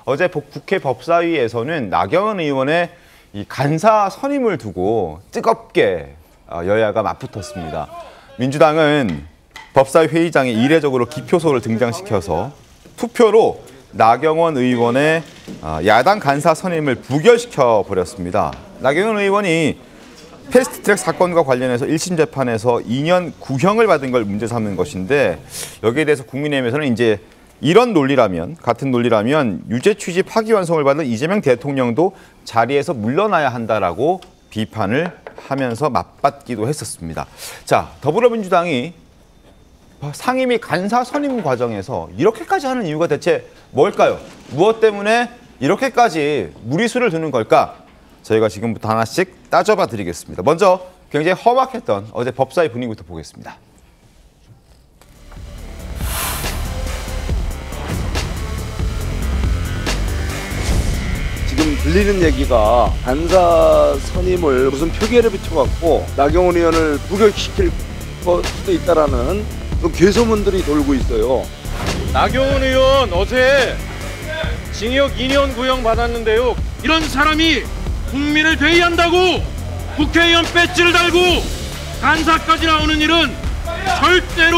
어제 국회 법사위에서는 나경원 의원의 이 간사 선임을 두고 뜨겁게 여야가 맞붙었습니다. 민주당은 법사위 회의장에 이례적으로 기표소를 등장시켜서 투표로 나경원 의원의 야당 간사 선임을 부결시켜 버렸습니다. 나경원 의원이 패스트트랙 사건과 관련해서 1심 재판에서 2년 구형을 받은 걸 문제 삼는 것인데 여기에 대해서 국민의힘에서는 이제 이런 논리라면, 같은 논리라면 유죄 취지 파기환송을 받은 이재명 대통령도 자리에서 물러나야 한다라고 비판을 하면서 맞받기도 했었습니다. 자, 더불어민주당이 상임위 간사 선임 과정에서 이렇게까지 하는 이유가 대체 뭘까요? 무엇 때문에 이렇게까지 무리수를 두는 걸까? 저희가 지금부터 하나씩 따져봐 드리겠습니다. 먼저 굉장히 험악했던 어제 법사위 분위기부터 보겠습니다. 지금 들리는 얘기가 간사 선임을 무슨 표결에 붙여갖고 나경원 의원을 부결시킬 수도 있다라는 괴소문들이 돌고 있어요. 나경원 의원 어제 징역 2년 구형 받았는데요. 이런 사람이 국민을 대의한다고 국회의원 배지를 달고 간사까지 나오는 일은 절대로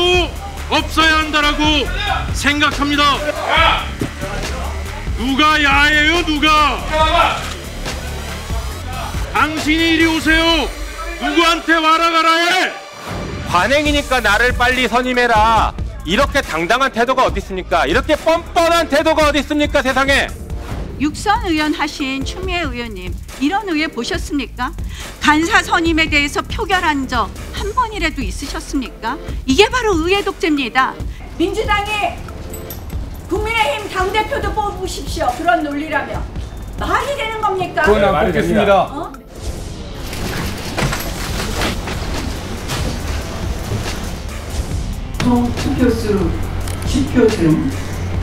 없어야 한다라고 생각합니다. 누가 야예요, 누가? 당신이 이리 오세요. 누구한테 와라 가라 해. 관행이니까 나를 빨리 선임해라. 이렇게 당당한 태도가 어디 있습니까? 이렇게 뻔뻔한 태도가 어디 있습니까, 세상에? 육선 의원 하신 추미애 의원님, 이런 의회 보셨습니까? 간사 선임에 대해서 표결한 적 한 번이라도 있으셨습니까? 이게 바로 의회 독재입니다. 민주당이 국민의힘 당대표도 뽑으십시오. 그런 논리라면 말이 되는 겁니까? 그건 안 뽑겠습니다. 총 투표수 10표 중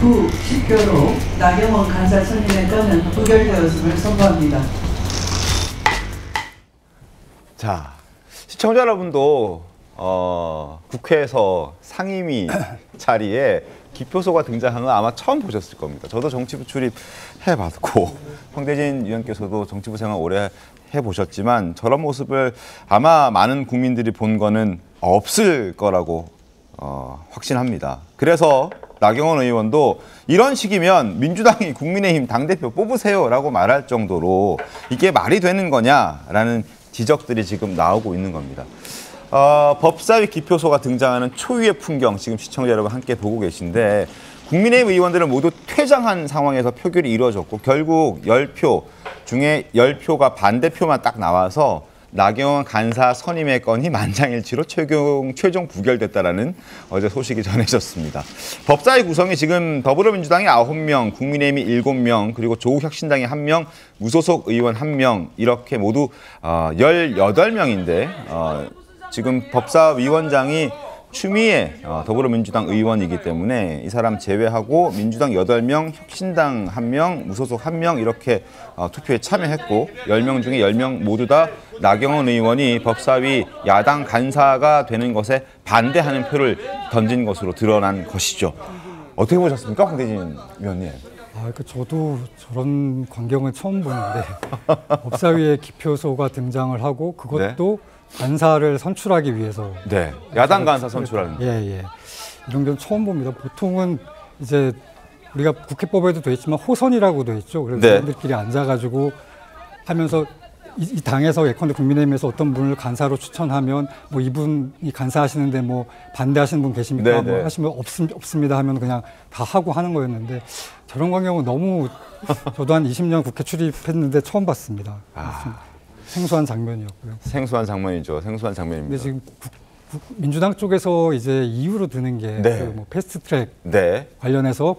부 10표로 나경원 간사 선임의 건은 부결되었음을 선고합니다. 자, 시청자 여러분도 국회에서 상임위 자리에 기표소가 등장한 건 아마 처음 보셨을 겁니다. 저도 정치부 출입해봤고 황대진 위원께서도 정치부 생활 오래 해보셨지만 저런 모습을 아마 많은 국민들이 본 거는 없을 거라고 확신합니다. 그래서 나경원 의원도 이런 식이면 민주당이 국민의힘 당대표 뽑으세요라고 말할 정도로 이게 말이 되는 거냐라는 지적들이 지금 나오고 있는 겁니다. 법사위 기표소가 등장하는 초유의 풍경 지금 시청자 여러분 함께 보고 계신데 국민의힘 의원들은 모두 퇴장한 상황에서 표결이 이루어졌고 결국 10표 중에 10표가 반대표만 딱 나와서 나경원 간사 선임의 건이 만장일치로 최종 부결됐다라는 어제 소식이 전해졌습니다. 법사위 구성이 지금 더불어민주당이 9명, 국민의힘이 7명, 그리고 조국혁신당이 1명, 무소속 의원 1명 이렇게 모두 18명인데 지금 법사위원장이 추미애 더불어민주당 의원이기 때문에 이 사람 제외하고 민주당 8명, 혁신당 1명, 무소속 1명 이렇게 투표에 참여했고 10명 중에 10명 모두 다 나경원 의원이 법사위 야당 간사가 되는 것에 반대하는 표를 던진 것으로 드러난 것이죠. 어떻게 보셨습니까, 황대진 위원님? 저도 저런 광경은 처음 보는데 법사위에 기표소가 등장을 하고 그것도 네? 간사를 선출하기 위해서. 네, 야당 간사 선출하는. 예. 이런 건 처음 봅니다. 보통은 이제 우리가 국회법에도 돼 있지만 호선이라고 돼 있죠. 그래서 사람들끼리 앉아가지고 하면서 이 당에서 예컨대 국민의힘에서 어떤 분을 간사로 추천하면 뭐 이분이 간사하시는데 뭐 반대하시는 분 계십니까? 뭐 하시면 없습니다 하면 그냥 다 하고 하는 거였는데 저런 광경은 너무 저도 한 20년 국회 출입했는데 처음 봤습니다. 생소한 장면이었고요. 생소한 장면이죠. 생소한 장면입니다. 근데 지금 민주당 쪽에서 이제 이유로 드는 게 뭐 패스트트랙 관련해서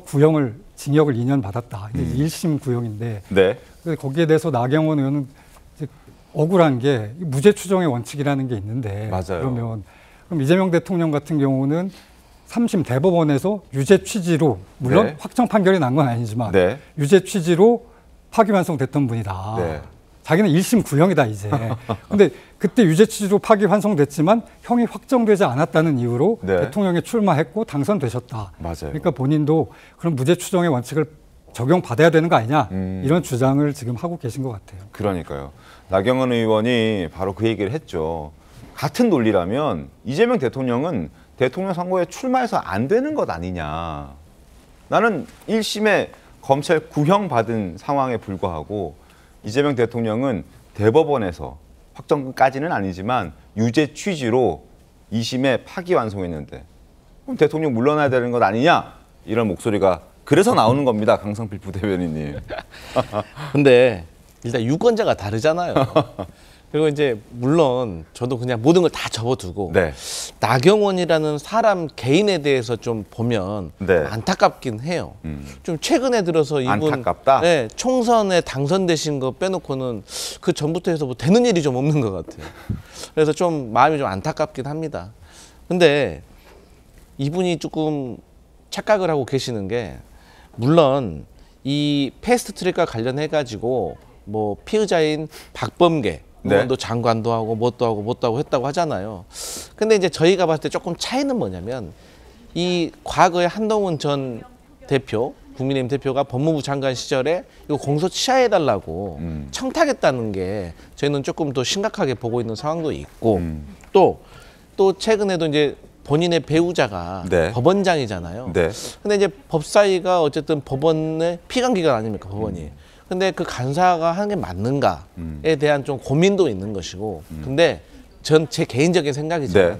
징역을 2년 받았다. 이제 1심 구형인데 거기에 대해서 나경원 의원은 이제 억울한 게 무죄 추정의 원칙이라는 게 있는데 그럼 이재명 대통령 같은 경우는 3심 대법원에서 유죄 취지로 물론 확정 판결이 난 건 아니지만 유죄 취지로 파기환송됐던 분이다. 자기는 1심 구형이다 이제. 근데 그때 유죄 취지로 파기환송됐지만 형이 확정되지 않았다는 이유로 대통령에 출마했고 당선되셨다. 그러니까 본인도 그런 무죄 추정의 원칙을 적용받아야 되는 거 아니냐 이런 주장을 지금 하고 계신 것 같아요. 그러니까요. 나경원 의원이 바로 그 얘기를 했죠. 같은 논리라면 이재명 대통령은 대통령 선거에 출마해서 안 되는 것 아니냐. 나는 1심에 검찰 구형 받은 상황에 불과하고 이재명 대통령은 대법원에서 확정까지는 아니지만 유죄 취지로 2심에 파기환송했는데 그럼 대통령 물러나야 되는 것 아니냐 이런 목소리가 그래서 나오는 겁니다. 강성필 부대변인님. 근데 일단 유권자가 다르잖아요. 그리고 이제 물론 저도 그냥 모든 걸 다 접어두고 네. 나경원이라는 사람 개인에 대해서 좀 보면 네. 안타깝긴 해요. 좀 최근에 들어서 이분 안타깝다? 네, 총선에 당선되신 거 빼놓고는 그 전부터 해서 뭐 되는 일이 좀 없는 것 같아요. 그래서 좀 마음이 좀 안타깝긴 합니다. 근데 이분이 조금 착각을 하고 계시는 게 물론 이 패스트트랙과 관련해 가지고 뭐 피의자인 박범계 의원도 장관도 하고 뭣도 하고 했다고 하잖아요. 근데 이제 저희가 봤을 때 조금 차이는 뭐냐면 이 과거에 한동훈 전 대표, 국민의힘 대표가 법무부 장관 시절에 이거 공소 취하해달라고 청탁했다는 게 저희는 조금 더 심각하게 보고 있는 상황도 있고 또 최근에도 이제 본인의 배우자가 법원장이잖아요. 근데 이제 법사위가 어쨌든 법원의 피감기관 아닙니까, 법원이. 근데 그 간사가 하는 게 맞는가에 대한 좀 고민도 있는 것이고. 근데 전 제 개인적인 생각이지만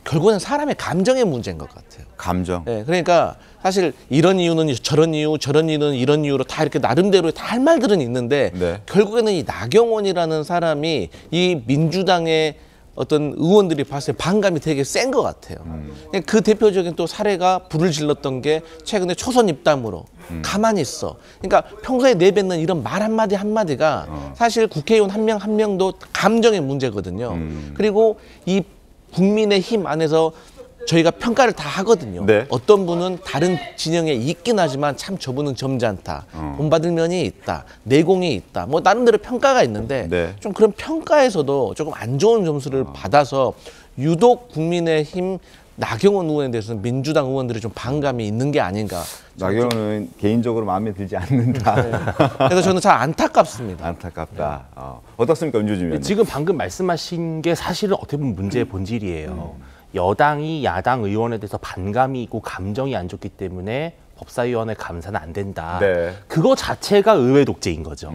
결국은 사람의 감정의 문제인 것 같아요. 감정. 네, 그러니까 사실 이런 이유는 저런 이유, 저런 이유는 이런 이유로 다 이렇게 나름대로 다 할 말들은 있는데 결국에는 이 나경원이라는 사람이 이 민주당의 어떤 의원들이 봤을 때 반감이 되게 센 것 같아요. 그 대표적인 또 사례가 불을 질렀던 게 최근에 초선 입담으로 가만히 있어. 그러니까 평소에 내뱉는 이런 말 한마디 한마디가 사실 국회의원 한 명 한 명도 감정의 문제거든요. 그리고 이 국민의힘 안에서 저희가 평가를 다 하거든요. 어떤 분은 다른 진영에 있긴 하지만 참 저분은 점잖다. 본받을 면이 있다. 내공이 있다. 뭐 나름대로 평가가 있는데 좀 그런 평가에서도 조금 안 좋은 점수를 받아서 유독 국민의힘 나경원 의원에 대해서는 민주당 의원들이 좀 반감이 있는 게 아닌가. 나경원은 개인적으로 마음에 들지 않는다. 그래서 저는 참 안타깝습니다. 안타깝다. 어떻습니까, 윤주진 의원님? 지금 방금 말씀하신 게 사실은 어떻게 보면 문제의 본질이에요. 여당이 야당 의원에 대해서 반감이 있고 감정이 안 좋기 때문에 법사위원회 감사는 안 된다. 그거 자체가 의회 독재인 거죠.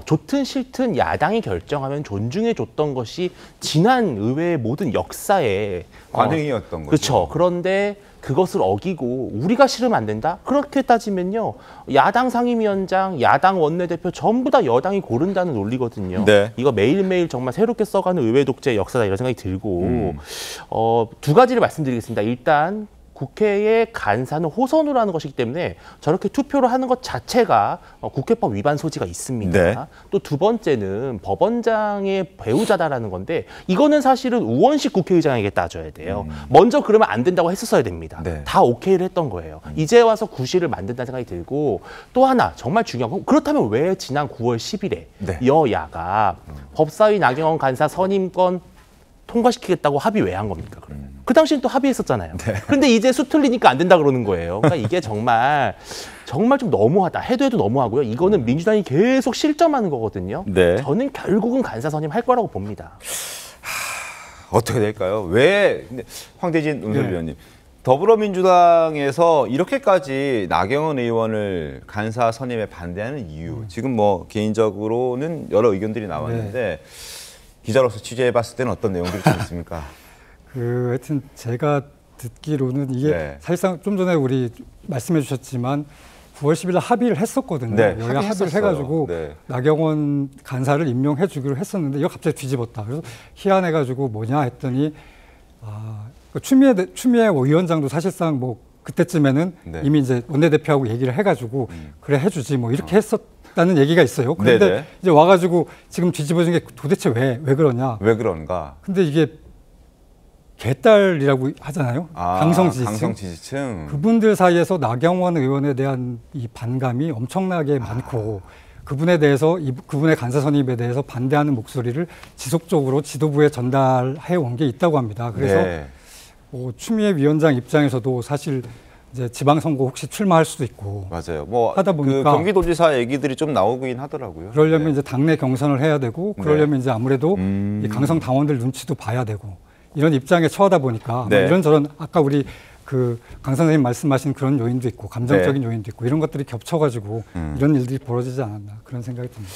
좋든 싫든 야당이 결정하면 존중해줬던 것이 지난 의회의 모든 역사에 관행이었던 거죠. 그렇죠. 그런데 그것을 어기고 우리가 싫으면 안 된다? 그렇게 따지면요. 야당 상임위원장, 야당 원내대표 전부 다 여당이 고른다는 논리거든요. 이거 매일매일 정말 새롭게 써가는 의회 독재의 역사다 이런 생각이 들고 두 가지를 말씀드리겠습니다. 일단 국회의 간사는 호선으로 하는 것이기 때문에 저렇게 투표를 하는 것 자체가 국회법 위반 소지가 있습니다. 또 두 번째는 법원장의 배우자다라는 건데 이거는 사실은 우원식 국회의장에게 따져야 돼요. 먼저 그러면 안 된다고 했었어야 됩니다. 다 오케이를 했던 거예요. 이제 와서 구실을 만든다는 생각이 들고 또 하나 정말 중요한 건 그렇다면 왜 지난 9월 10일에 여야가 법사위 나경원 간사 선임권 통과시키겠다고 합의 왜 한 겁니까? 그 당시엔 또 합의했었잖아요. 그런데 이제 수틀리니까 안 된다 그러는 거예요. 그러니까 이게 정말 좀 너무하다. 해도 너무하고요. 이거는 민주당이 계속 실점하는 거거든요. 저는 결국은 간사 선임할 거라고 봅니다. 어떻게 될까요? 왜 황대진 논설위원님 더불어민주당에서 이렇게까지 나경원 의원을 간사 선임에 반대하는 이유 지금 뭐 개인적으로는 여러 의견들이 나왔는데 기자로서 취재해봤을 때는 어떤 내용들이 좀 있습니까? 하여튼 제가 듣기로는 이게 사실상 좀 전에 우리 말씀해 주셨지만 9월 10일 합의를 했었거든요. 여야 합의를 해가지고 나경원 간사를 임명해 주기로 했었는데 이거 갑자기 뒤집었다. 그래서 희한해가지고 뭐냐 했더니 추미애 위원장도 사실상 뭐 그때쯤에는 이미 이제 원내대표하고 얘기를 해가지고 그래 해주지 뭐 이렇게 했었다는 얘기가 있어요. 그런데 이제 와가지고 지금 뒤집어진 게 도대체 왜 그러냐? 왜 그런가? 근데 이게 개딸이라고 하잖아요. 강성 지지층. 그분들 사이에서 나경원 의원에 대한 이 반감이 엄청나게 많고 그분에 대해서 그분의 간사 선임에 대해서 반대하는 목소리를 지속적으로 지도부에 전달해 온 게 있다고 합니다. 그래서 추미애 위원장 입장에서도 사실 이제 지방선거 혹시 출마할 수도 있고 맞아요. 뭐 하다 보니까 그 경기도지사 얘기들이 좀 나오긴 하더라고요. 그러려면 이제 당내 경선을 해야 되고 그러려면 이제 아무래도 이 강성 당원들 눈치도 봐야 되고 이런 입장에 처하다 보니까 뭐 이런저런 아까 우리 그 강 선생님 말씀하신 그런 요인도 있고 감정적인 요인도 있고 이런 것들이 겹쳐가지고 이런 일들이 벌어지지 않았나 그런 생각이 듭니다.